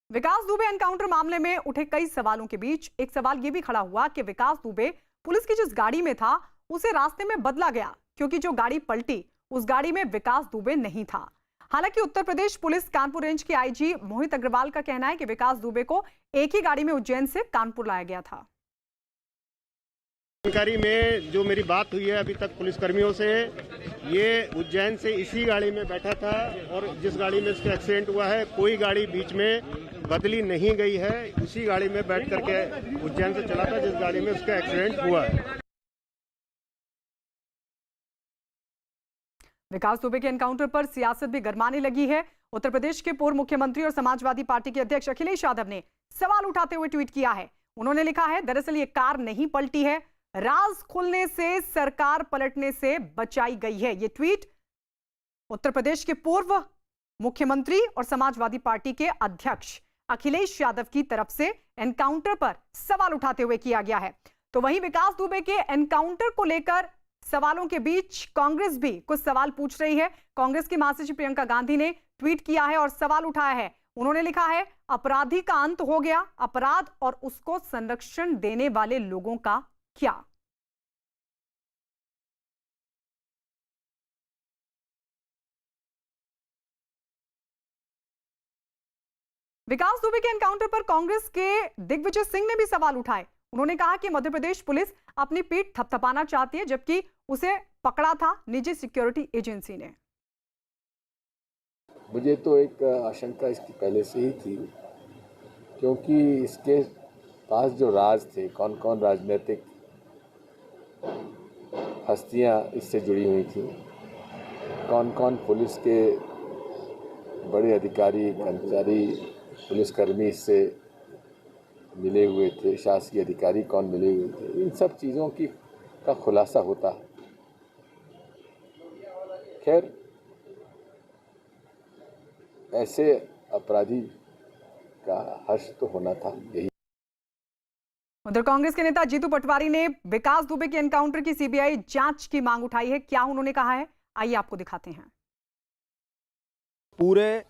विकास दुबे एनकाउंटर मामले में उठे कई सवालों के बीच एक सवाल यह भी खड़ा हुआ कि विकास दुबे पुलिस की जिस गाड़ी में था उसे रास्ते में बदला गया, क्योंकि जो गाड़ी पलटी उस गाड़ी में विकास दुबे नहीं था। हालांकि उत्तर प्रदेश पुलिस कानपुर रेंज के आईजी मोहित अग्रवाल का कहना है कि विकास दुबे को एक ही गाड़ी में उज्जैन से कानपुर लाया गया था। जानकारी में जो मेरी बात हुई है अभी तक पुलिसकर्मियों से, ये उज्जैन से इसी गाड़ी में बैठा था और जिस गाड़ी में इसका एक्सीडेंट हुआ है कोई गाड़ी बीच में बदली नहीं गई है, उसी गाड़ी में बैठ करके उज्जैन से चला था जिस गाड़ी में उसका एक्सीडेंट हुआ है। विकास दुबे के एनकाउंटर पर सियासत भी गरमाने लगी है। उत्तर प्रदेश के पूर्व मुख्यमंत्री और समाजवादी पार्टी के अध्यक्ष अखिलेश यादव ने सवाल उठाते हुए ट्वीट किया है। उन्होंने लिखा है, दरअसल ये कार नहीं पलटी है, राज खुलने से सरकार पलटने से बचाई गई है। ये ट्वीट उत्तर प्रदेश के पूर्व मुख्यमंत्री और समाजवादी पार्टी के अध्यक्ष अखिलेश यादव की तरफ से एनकाउंटर पर सवाल उठाते हुए किया गया है। तो वहीं विकास दुबे के एनकाउंटर को लेकर सवालों के बीच कांग्रेस भी कुछ सवाल पूछ रही है। कांग्रेस की महासचिव प्रियंका गांधी ने ट्वीट किया है और सवाल उठाया है। उन्होंने लिखा है, अपराधी का अंत हो गया, अपराध और उसको संरक्षण देने वाले लोगों का क्या। विकास दुबे के एनकाउंटर पर कांग्रेस के दिग्विजय सिंह ने भी सवाल उठाए। उन्होंने कहा कि मध्य प्रदेश पुलिस अपनी पीठ थपथपाना चाहती है, जबकि उसे पकड़ा था निजी सिक्योरिटी एजेंसी ने। मुझे तो एक आशंका इसकी पहले से ही थी, क्योंकि इसके पास जो राज थे, कौन कौन राजनीतिक हस्तियां इससे जुड़ी हुई थी, कौन कौन पुलिस के बड़े अधिकारी, कर्मचारी, पुलिसकर्मी इससे मिले हुए थे, शासकीय अधिकारी कौन मिले हुए थे, इन सब चीज़ों का खुलासा होता। खैर, ऐसे अपराधी का हर्ष तो होना था, यही। उधर कांग्रेस के नेता जीतू पटवारी ने विकास दुबे के एनकाउंटर की सीबीआई जांच की मांग उठाई है। क्या उन्होंने कहा है, आइए आपको दिखाते हैं। पूरे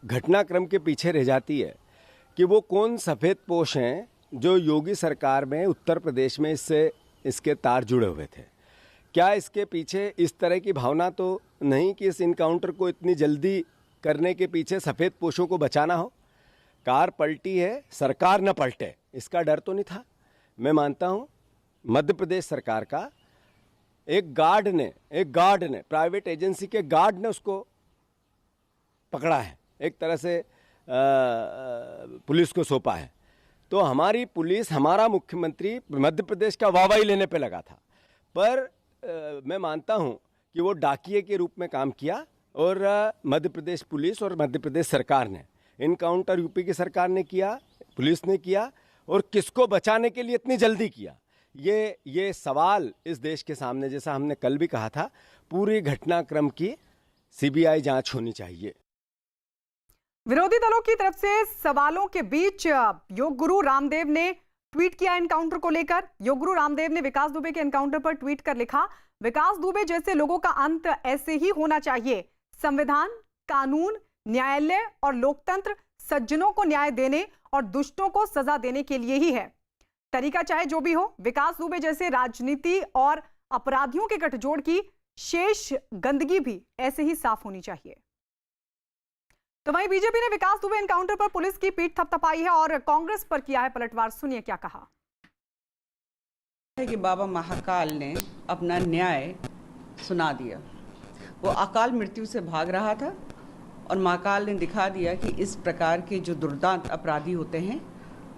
घटनाक्रम के पीछे रह जाती है कि वो कौन सफ़ेद पोश हैं जो योगी सरकार में उत्तर प्रदेश में इसके तार जुड़े हुए थे। क्या इसके पीछे इस तरह की भावना तो नहीं कि इस इनकाउंटर को इतनी जल्दी करने के पीछे सफ़ेद पोशों को बचाना हो। कार पलटी है, सरकार न पलटे, इसका डर तो नहीं था। मैं मानता हूँ मध्य प्रदेश सरकार का एक गार्ड ने प्राइवेट एजेंसी के गार्ड ने उसको पकड़ा है, एक तरह से पुलिस को सौंपा है। तो हमारी पुलिस, हमारा मुख्यमंत्री मध्य प्रदेश का वाहवाही लेने पे लगा था, पर मैं मानता हूं कि वो डाकिये के रूप में काम किया और मध्य प्रदेश पुलिस और मध्य प्रदेश सरकार ने इनकाउंटर यूपी की सरकार ने किया, पुलिस ने किया, और किसको बचाने के लिए इतनी जल्दी किया। ये सवाल इस देश के सामने, जैसा हमने कल भी कहा था, पूरी घटनाक्रम की सीबीआई जांच होनी चाहिए। विरोधी दलों की तरफ से सवालों के बीच योग गुरु रामदेव ने ट्वीट किया एनकाउंटर को लेकर। योग गुरु रामदेव ने विकास दुबे के एनकाउंटर पर ट्वीट कर लिखा, विकास दुबे जैसे लोगों का अंत ऐसे ही होना चाहिए। संविधान, कानून, न्यायालय और लोकतंत्र सज्जनों को न्याय देने और दुष्टों को सजा देने के लिए ही है। तरीका चाहे जो भी हो, विकास दुबे जैसे राजनीति और अपराधियों के गठजोड़ की शेष गंदगी भी ऐसे ही साफ होनी चाहिए। तो वहीं बीजेपी ने विकास दुबे एनकाउंटर पर पुलिस की पीठ थपथपाई है और कांग्रेस पर किया है पलटवार। सुनिए क्या कहा। कि बाबा महाकाल ने अपना न्याय सुना दिया। वो अकाल मृत्यु से भाग रहा था और महाकाल ने दिखा दिया कि इस प्रकार के जो दुर्दांत अपराधी होते हैं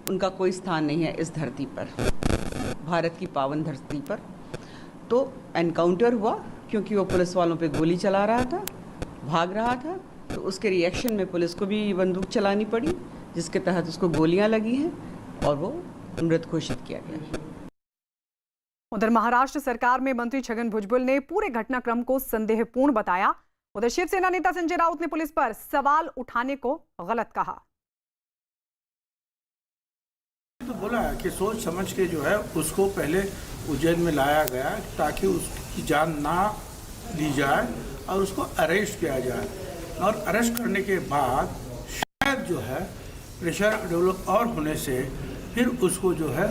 उनका कोई स्थान नहीं है इस धरती पर, भारत की पावन धरती पर। तो एनकाउंटर हुआ क्योंकि वो पुलिस वालों पे गोली चला रहा था, भाग रहा था, तो उसके रिएक्शन में पुलिस को भी बंदूक चलानी पड़ी, जिसके तहत उसको गोलियां लगी हैं और वो मृत घोषित किया गया। उधर महाराष्ट्र सरकार में मंत्री छगन भुजबल ने पूरे घटनाक्रम को संदेहपूर्ण बताया। उधर शिवसेना नेता संजय राउत ने पुलिस पर सवाल उठाने को गलत कहा। तो बोला है कि सोच समझ के जो है उसको पहले उज्जैन में लाया गया ताकि उसकी जान ना ली जाए और उसको अरेस्ट किया जाए, और अरेस्ट करने के बाद शायद जो है प्रेशर डेवलप और होने से फिर उसको जो है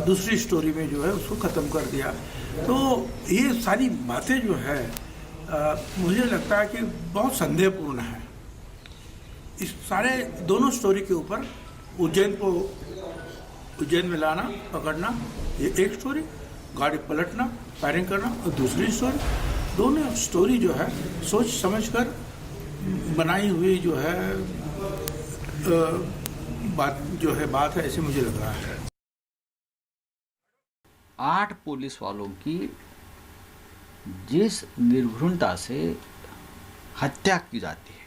दूसरी स्टोरी में जो है उसको ख़त्म कर दिया। तो ये सारी बातें जो है मुझे लगता है कि बहुत संदेहपूर्ण है। इस सारे दोनों स्टोरी के ऊपर उज्जैन में लाना, पकड़ना, ये एक स्टोरी, गाड़ी पलटना, फायरिंग करना और दूसरी स्टोरी, दोनों स्टोरी जो है सोच समझकर बनाई हुई जो है बात है, ऐसे मुझे लग रहा है। 8 पुलिस वालों की जिस निर्घृणता से हत्या की जाती है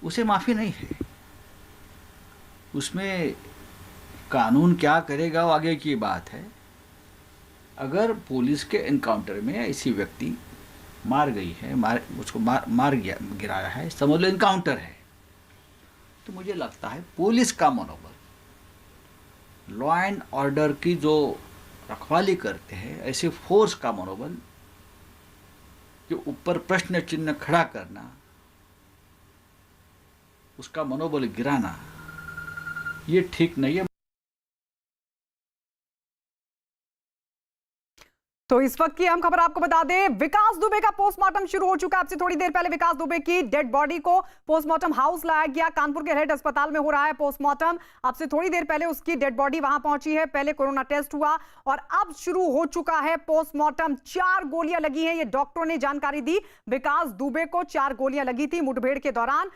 उसे माफी नहीं है। उसमें कानून क्या करेगा वो आगे की बात है। अगर पुलिस के एनकाउंटर में ऐसी व्यक्ति मार गई है, उसको मार गिराया है, समझ लो एनकाउंटर है, तो मुझे लगता है पुलिस का मनोबल, लॉ एंड ऑर्डर की जो रखवाली करते हैं ऐसे फोर्स का मनोबल के ऊपर प्रश्न चिन्ह खड़ा करना, उसका मनोबल गिराना, ये ठीक नहीं है। तो इस वक्त की हम खबर आपको बता दें, विकास दुबे का पोस्टमार्टम शुरू हो चुका है। अब से थोड़ी देर पहले विकास दुबे की डेड बॉडी को पोस्टमार्टम हाउस लाया गया। कानपुर के हेड अस्पताल में हो रहा है पोस्टमार्टम। अब से थोड़ी देर पहले उसकी डेड बॉडी वहां पहुंची है। पहले कोरोना टेस्ट हुआ और अब शुरू हो चुका है पोस्टमार्टम। 4 गोलियां लगी हैं, ये डॉक्टरों ने जानकारी दी। विकास दुबे को 4 गोलियां लगी थी मुठभेड़ के दौरान।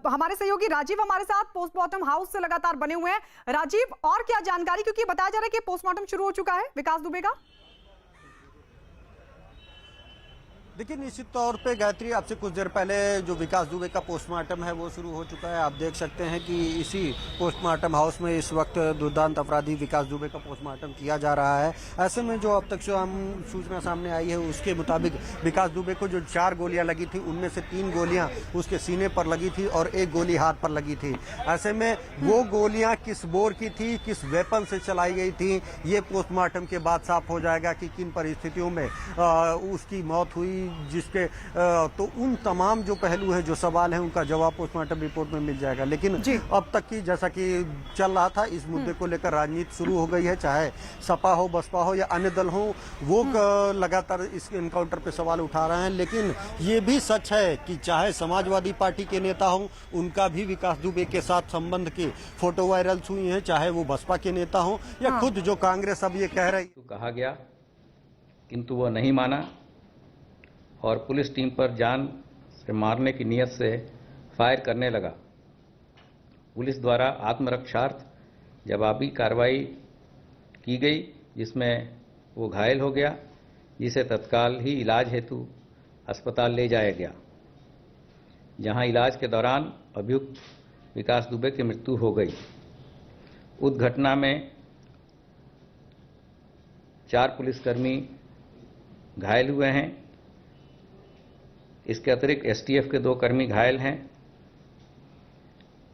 हमारे सहयोगी राजीव हमारे साथ पोस्टमार्टम हाउस से लगातार बने हुए हैं। राजीव, और क्या जानकारी, क्योंकि बताया जा रहा है कि पोस्टमार्टम शुरू हो चुका है विकास दुबे का। देखिए, निश्चित तौर पे गायत्री, आपसे कुछ देर पहले जो विकास दुबे का पोस्टमार्टम है वो शुरू हो चुका है। आप देख सकते हैं कि इसी पोस्टमार्टम हाउस में इस वक्त दुर्दांत अपराधी विकास दुबे का पोस्टमार्टम किया जा रहा है। ऐसे में जो अब तक जो हम सूचना सामने आई है उसके मुताबिक विकास दुबे को जो 4 गोलियां लगी थी उनमें से 3 गोलियां उसके सीने पर लगी थी और 1 गोली हाथ पर लगी थी। ऐसे में वो गोलियां किस बोर की थी, किस वेपन से चलाई गई थी, ये पोस्टमार्टम के बाद साफ हो जाएगा कि किन परिस्थितियों में उसकी मौत हुई। जिसके तो उन तमाम जो पहलू हैं, जो सवाल हैं, उनका जवाब पोस्टमार्टम रिपोर्ट में मिल जाएगा। लेकिन अब तक की जैसा कि चल रहा था, इस मुद्दे को लेकर राजनीति शुरू हो गई है। चाहे सपा हो, बसपा हो या अन्य दल हो, वो लगातार इस एनकाउंटर पे सवाल उठा रहे हैं। लेकिन ये भी सच है कि चाहे समाजवादी पार्टी के नेता हों, उनका भी विकास दुबे के साथ संबंध की फोटो वायरल हुई है, चाहे वो बसपा के नेता हों या खुद जो कांग्रेस अब ये कह रही। कहा गया किंतु वो नहीं माना और पुलिस टीम पर जान से मारने की नीयत से फायर करने लगा। पुलिस द्वारा आत्मरक्षार्थ जवाबी कार्रवाई की गई, जिसमें वो घायल हो गया, जिसे तत्काल ही इलाज हेतु अस्पताल ले जाया गया, जहां इलाज के दौरान अभियुक्त विकास दुबे की मृत्यु हो गई। उस घटना में 4 पुलिसकर्मी घायल हुए हैं। इसके अतिरिक्त एसटीएफ के 2 कर्मी घायल हैं।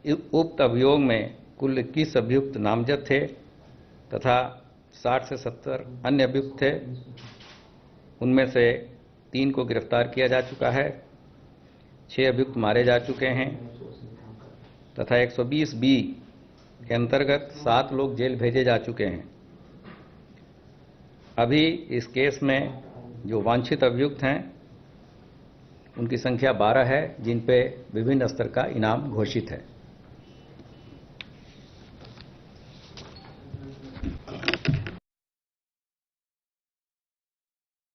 उक्त अभियोग में कुल 21 अभियुक्त नामजद थे तथा 60 से 70 अन्य अभियुक्त थे। उनमें से 3 को गिरफ्तार किया जा चुका है, 6 अभियुक्त मारे जा चुके हैं तथा 120B के अंतर्गत 7 लोग जेल भेजे जा चुके हैं। अभी इस केस में जो वांछित अभियुक्त हैं उनकी संख्या 12 है, जिन पे विभिन्न स्तर का इनाम घोषित है।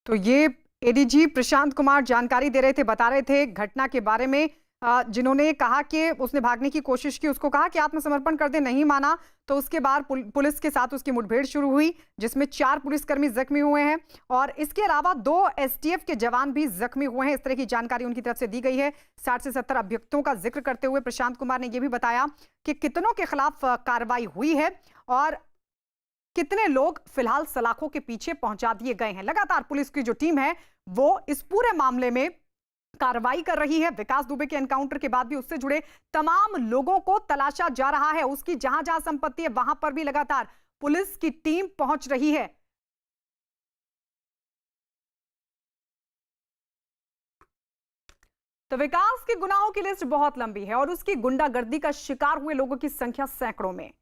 तो ये एडीजी प्रशांत कुमार जानकारी दे रहे थे, बता रहे थे घटना के बारे में। जिन्होंने कहा कि उसने भागने की कोशिश की, उसको कहा कि आत्मसमर्पण कर दे, नहीं माना, तो उसके बाद पुलिस के साथ उसकी मुठभेड़ शुरू हुई, जिसमें 4 पुलिसकर्मी जख्मी हुए हैं और इसके अलावा 2 एसटीएफ के जवान भी जख्मी हुए हैं। इस तरह की जानकारी उनकी तरफ से दी गई है। 60 से 70 अभियुक्तों का जिक्र करते हुए प्रशांत कुमार ने यह भी बताया कि कितनों के खिलाफ कार्रवाई हुई है और कितने लोग फिलहाल सलाखों के पीछे पहुंचा दिए गए हैं। लगातार पुलिस की जो टीम है वो इस पूरे मामले में कार्रवाई कर रही है। विकास दुबे के एनकाउंटर के बाद भी उससे जुड़े तमाम लोगों को तलाशा जा रहा है। उसकी जहां जहां संपत्ति है वहां पर भी लगातार पुलिस की टीम पहुंच रही है। तो विकास के गुनाहों की लिस्ट बहुत लंबी है और उसकी गुंडागर्दी का शिकार हुए लोगों की संख्या सैकड़ों में।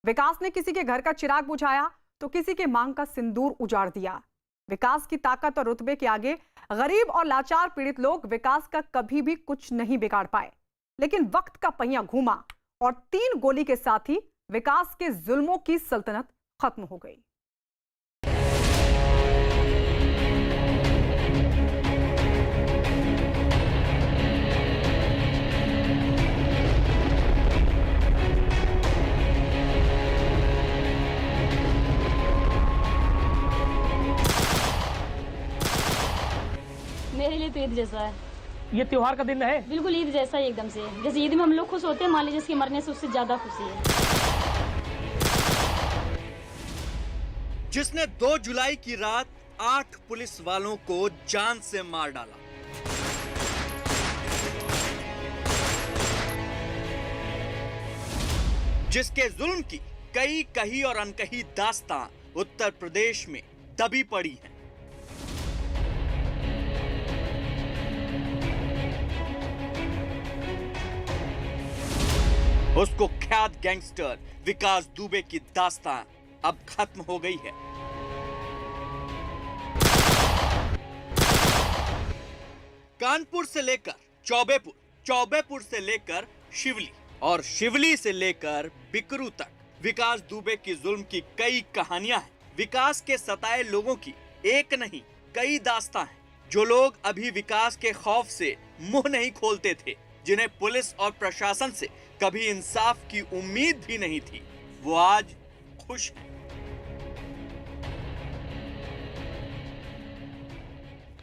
विकास ने किसी के घर का चिराग बुझाया तो किसी के मांग का सिंदूर उजाड़ दिया। विकास की ताकत और रुतबे के आगे गरीब और लाचार पीड़ित लोग विकास का कभी भी कुछ नहीं बिगाड़ पाए। लेकिन वक्त का पहिया घूमा और 3 गोली के साथ ही विकास के जुल्मों की सल्तनत खत्म हो गई। मेरे लिए तो ईद जैसा है। ये त्योहार का दिन है, बिल्कुल ईद जैसा ही एकदम से। जैसे ईद में हम लोग खुश होते हैं, मान लीजिए इसके मरने से उससे ज्यादा खुशी है। जिसने 2 जुलाई की रात 8 पुलिस वालों को जान से मार डाला। जिसके जुल्म की कई कही और अनकही दास्तां उत्तर प्रदेश में दबी पड़ी हैं। उस कुख्यात गैंगस्टर विकास दुबे की दास्तां अब खत्म हो गई है। कानपुर से लेकर चौबेपुर, चौबेपुर से लेकर शिवली और शिवली से लेकर बिकरू तक विकास दुबे की जुल्म की कई कहानियां हैं। विकास के सताए लोगों की एक नहीं कई दास्तां हैं। जो लोग अभी विकास के खौफ से मुंह नहीं खोलते थे, जिन्हें पुलिस और प्रशासन से कभी इंसाफ की उम्मीद भी नहीं थी, वो आज खुश हैं।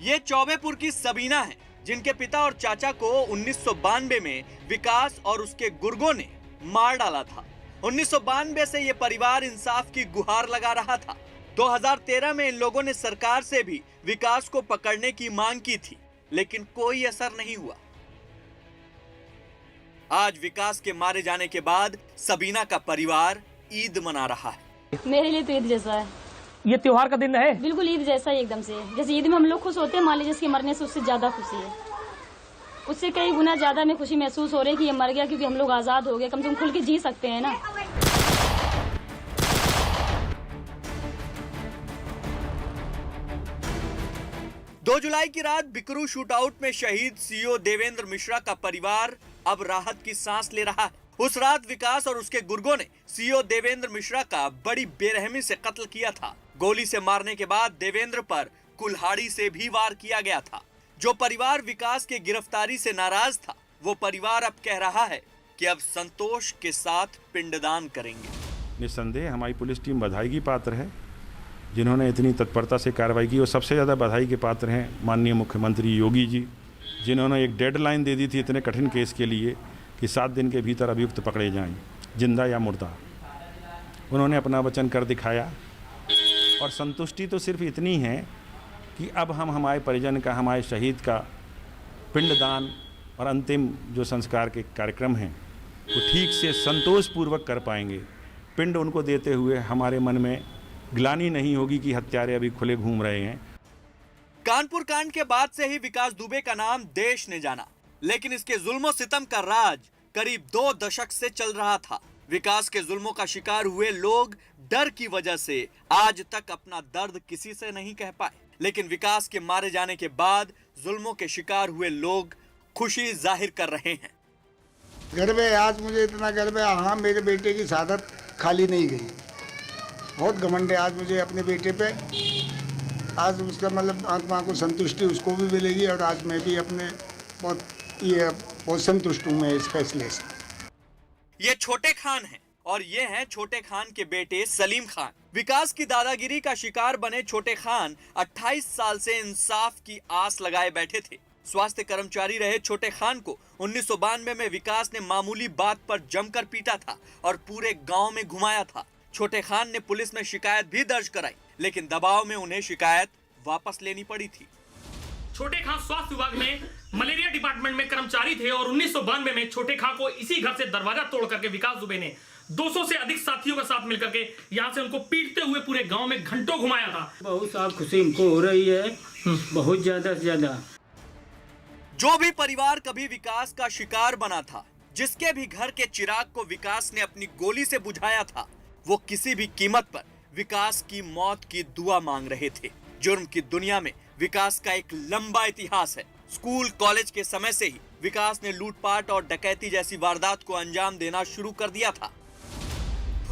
ये चौबेपुर की सबीना है, जिनके पिता और चाचा को 1992 में विकास और उसके गुर्गों ने मार डाला था। 1992 से ये परिवार इंसाफ की गुहार लगा रहा था। 2013 में इन लोगों ने सरकार से भी विकास को पकड़ने की मांग की थी, लेकिन कोई असर नहीं हुआ। आज विकास के मारे जाने के बाद सबीना का परिवार ईद मना रहा है। मेरे लिए तो ईद जैसा है। ये त्योहार का दिन है, बिल्कुल ईद जैसा ही एकदम से। जैसे ईद में हम लोग खुश होते हैं, मान लीजिए इसके मरने से उससे ज्यादा खुशी है। उससे कई गुना ज्यादा हमें खुशी महसूस हो रही है कि ये मर गया, क्योंकि हम लोग आजाद हो गए, कम से कम खुल के जी सकते हैं ना। 2 जुलाई की रात बिकरू शूटआउट में शहीद सीओ देवेंद्र मिश्रा का परिवार अब राहत की सांस ले रहा है। उस रात विकास और उसके गुर्गों ने सीओ देवेंद्र मिश्रा का बड़ी बेरहमी से कत्ल किया था। गोली से मारने के बाद देवेंद्र पर कुल्हाड़ी से भी वार किया गया था। जो परिवार विकास के गिरफ्तारी से नाराज था, वो परिवार अब कह रहा है कि अब संतोष के साथ पिंडदान करेंगे। निस्संदेह हमारी पुलिस टीम बधाई की पात्र है, जिन्होंने इतनी तत्परता से कार्रवाई की। और सबसे ज़्यादा बधाई के पात्र हैं माननीय मुख्यमंत्री योगी जी, जिन्होंने एक डेडलाइन दे दी थी इतने कठिन केस के लिए कि 7 दिन के भीतर अभियुक्त पकड़े जाएं, जिंदा या मुर्दा। उन्होंने अपना वचन कर दिखाया और संतुष्टि तो सिर्फ इतनी है कि अब हम हमारे परिजन का, हमारे शहीद का पिंडदान और अंतिम जो संस्कार के कार्यक्रम हैं वो ठीक से संतोषपूर्वक कर पाएंगे। पिंड उनको देते हुए हमारे मन में ग्लानि नहीं होगी कि हत्यारे अभी खुले घूम रहे हैं। कानपुर कांड के बाद से ही विकास दुबे का नाम देश ने जाना, लेकिन इसके जुल्मों सितम का राज करीब 2 दशक से चल रहा था। विकास के जुल्मों का शिकार हुए लोग डर की वजह से आज तक अपना दर्द किसी से नहीं कह पाए, लेकिन विकास के मारे जाने के बाद जुल्मों के शिकार हुए लोग खुशी जाहिर कर रहे हैं। गर्व है, आज मुझे इतना गर्व है। हाँ, मेरे बेटे की शहादत खाली नहीं गई। बहुत घमंड है आज मुझे अपने बेटे पे। आज उसका मतलब आत्मा को संतुष्टि उसको भी मिलेगी और आज मैं भी अपने बहुत संतुष्ट हूँ मैं इस फैसले से। ये छोटे खान हैं और ये हैं छोटे खान के बेटे सलीम खान। विकास की दादागिरी का शिकार बने छोटे खान 28 साल से इंसाफ की आस लगाए बैठे थे। स्वास्थ्य कर्मचारी रहे छोटे खान को 1992 में विकास ने मामूली बात पर जमकर पीटा था और पूरे गांव में घुमाया था। छोटे खान ने पुलिस में शिकायत भी दर्ज कराई, लेकिन दबाव में उन्हें शिकायत वापस लेनी पड़ी थी। छोटे खान स्वास्थ्य विभाग में मलेरिया डिपार्टमेंट में कर्मचारी थे और 1992 में छोटे खान को इसी घर से दरवाजा तोड़ करके विकास दुबे ने 200 से अधिक साथियों के साथ मिलकर के यहाँ से उनको पीटते हुए पूरे गांव में घंटों घुमाया था। बहुत साल खुशी इनको हो रही है, बहुत ज्यादा से ज्यादा। जो भी परिवार कभी विकास का शिकार बना था, जिसके भी घर के चिराग को विकास ने अपनी गोली से बुझाया था, वो किसी भी कीमत पर विकास की मौत की दुआ मांग रहे थे। जुर्म की दुनिया में विकास का एक लंबा इतिहास है। स्कूल कॉलेज के समय से ही विकास ने लूटपाट और डकैती जैसी वारदात को अंजाम देना शुरू कर दिया था।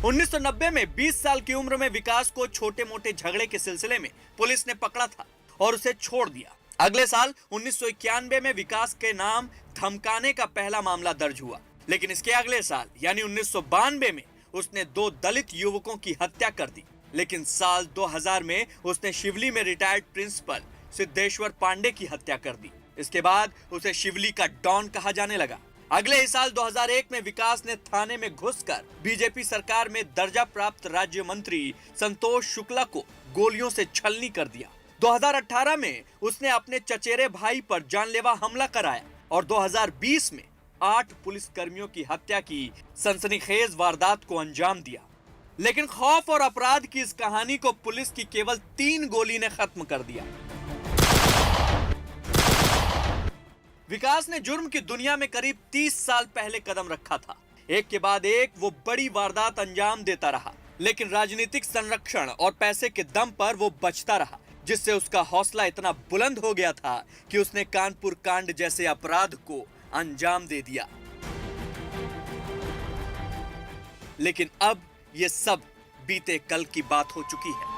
1990 में 20 साल की उम्र में विकास को छोटे मोटे झगड़े के सिलसिले में पुलिस ने पकड़ा था और उसे छोड़ दिया। अगले साल 1991 में विकास के नाम धमकाने का पहला मामला दर्ज हुआ, लेकिन इसके अगले साल यानी 1992 में उसने 2 दलित युवकों की हत्या कर दी। लेकिन साल 2000 में उसने शिवली में रिटायर्ड प्रिंसिपल सिद्धेश्वर पांडे की हत्या कर दी। इसके बाद उसे शिवली का डॉन कहा जाने लगा। अगले ही साल 2001 में विकास ने थाने में घुसकर बीजेपी सरकार में दर्जा प्राप्त राज्य मंत्री संतोष शुक्ला को गोलियों से छलनी कर दिया। 2018 में उसने अपने चचेरे भाई पर जानलेवा हमला कराया और 2020 में 8 पुलिसकर्मियों की हत्या की सनसनीखेज वारदात को अंजाम दिया। लेकिन खौफ और अपराध की इस कहानी को पुलिस की केवल 3 गोली ने खत्म कर दिया। विकास ने जुर्म की दुनिया में करीब 30 साल पहले कदम रखा था। एक के बाद एक वो बड़ी वारदात अंजाम देता रहा, लेकिन राजनीतिक संरक्षण और पैसे के दम पर वो बचता रहा, जिससे उसका हौसला इतना बुलंद हो गया था कि उसने कानपुर कांड जैसे अपराध को अंजाम दे दिया। लेकिन अब ये सब बीते कल की बात हो चुकी है।